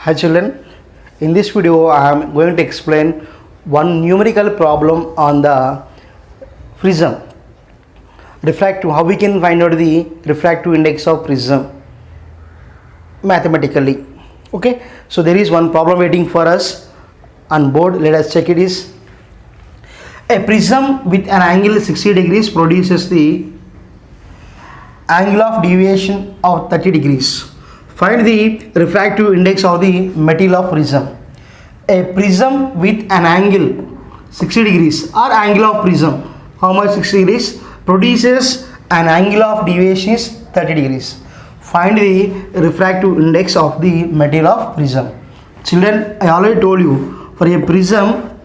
Hi children, in this video I am going to explain one numerical problem on the prism. How we can find out the refractive index of prism mathematically. Okay, so there is one problem waiting for us on board. Let us check it. Is a prism with an angle 60 degrees produces the angle of deviation of 30 degrees. Find the refractive index of the material of prism. A prism with an angle 60 degrees or angle of prism, how much 60 degrees, produces an angle of deviation is 30 degrees. Find the refractive index of the material of prism. Children, I already told you, for a prism,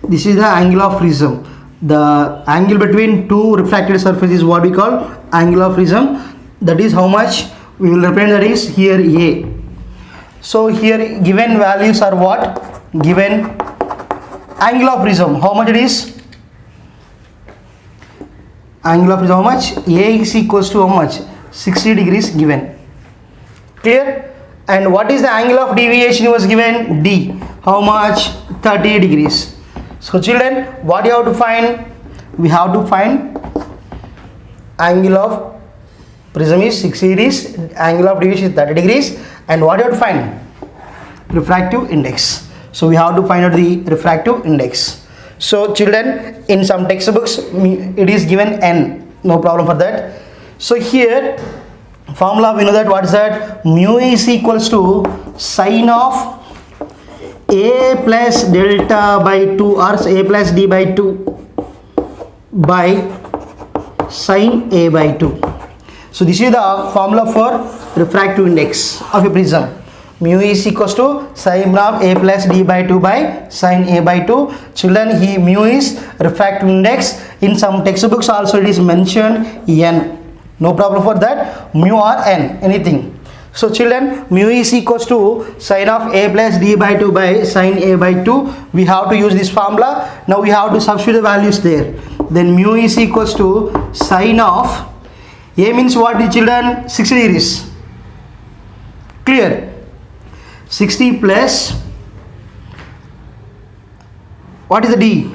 this is the angle of prism. The angle between two refracted surfaces is what we call angle of prism. That is how much we will represent, that is here A. So here given values are what? Given angle of prism, how much it is? Angle of prism, how much? A is equals to how much? 60 degrees given. Clear? And what is the angle of deviation was given? D. How much? 30 degrees. So children, what you have to find? We have to find angle of prism is 60 degrees, angle of deviation is 30 degrees, and what you have to find? Refractive index. So we have to find out the refractive index. So children, in some textbooks it is given n, no problem for that. So here formula we know that, what is that? Mu is equals to sine of a plus delta by 2 or a plus d by 2 by sine a by 2. So this is the formula for refractive index of a prism. Mu is equals to sine of a plus d by 2 by sine a by 2. Children, here mu is refractive index. In some textbooks also it is mentioned n. No problem for that. Mu or n, anything. So children, mu is equals to sine of a plus d by 2 by sine a by 2. We have to use this formula. Now we have to substitute the values there. Then mu is equals to sine of a means what, children? 60 degrees. Clear? 60 plus, what is the d?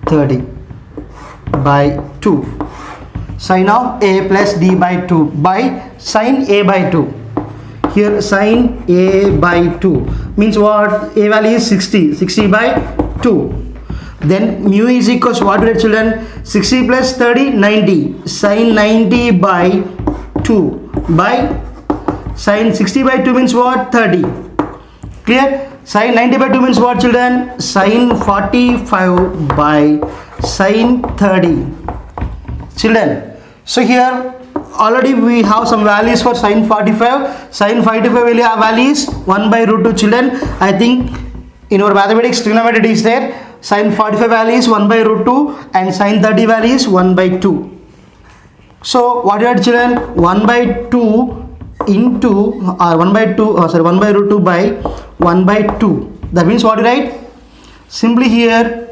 30 by 2. Sine of a plus d by 2 by sine a by 2. Here sine a by 2 means what? A value is 60. 60 by 2. Then mu is equals to what, children? 60 plus 30, 90. Sine 90 by 2 by sine 60 by 2 means what? 30. Clear? Sine 90 by 2 means what, children? Sine 45 by sine 30. Children, so here already we have some values for sine 45. Sine 45 will have values 1 by root 2. Children, I think in our mathematics trigonometry is there. Sine 45 value is 1 by root 2 and sine 30 value is 1 by 2. So what are children? 1 by 2 into or 1 by 2 1 by root 2 by 1 by 2. That means what, right? Simply here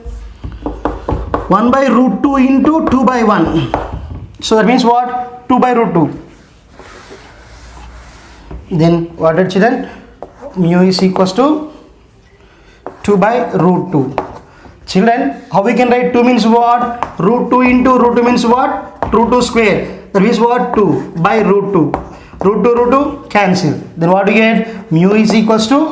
1 by root 2 into 2 by 1. So that means what? 2 by root 2. Then what are children? Mu is equals to 2 by root 2. Children, how we can write 2 means what? Root 2 into root 2 means what? Root 2 square. That means what? 2 by root 2. Root 2 cancel. Then what we get? Mu is equals to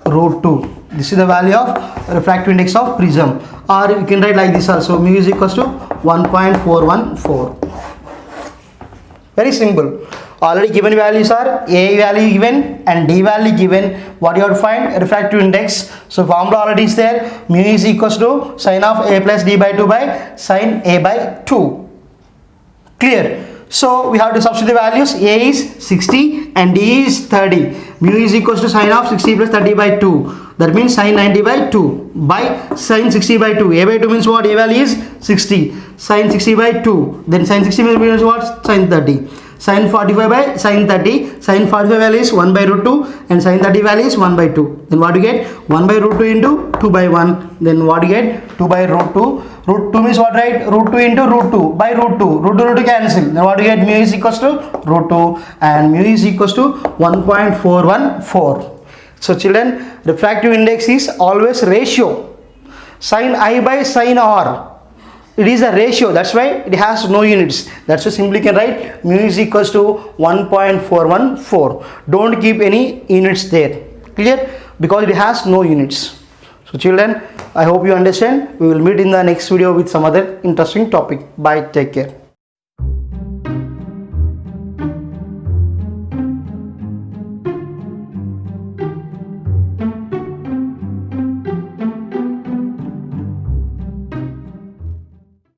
root 2. This is the value of refractive index of prism. Or you can write like this also. Mu is equals to 1.414. Very simple. Already given values are A value given and D value given. What you have to find? Refractive index. So formula already is there. Mu is equals to sine of A plus D by 2 by sine A by 2. Clear? So we have to substitute the values. A is 60 and D is 30. Mu is equals to sine of 60 plus 30 by 2. That means sine 90 by 2 by sine 60 by 2. A by 2 means what? A value is 60. Sine 60 by 2. Then sine 60 means what? Sine 30. Sine 45 by sine 30. Sine 45 value is 1 by root 2 and sine 30 value is 1 by 2. Then what you get? 1 by root 2 into 2 by 1. Then what you get? 2 by root 2 Root 2 means what, right? Root 2 into root 2 by root 2. Root 2 root 2 cancel. Then what do you get? Mu is equals to root 2 and mu is equals to 1.414. So children, refractive index is always ratio. Sin I by sin R. It is a ratio. That's why it has no units. That's why simply can write mu is equals to 1.414. Don't keep any units there. Clear? Because it has no units. So children, I hope you understand. We will meet in the next video with some other interesting topic. Bye. Take care.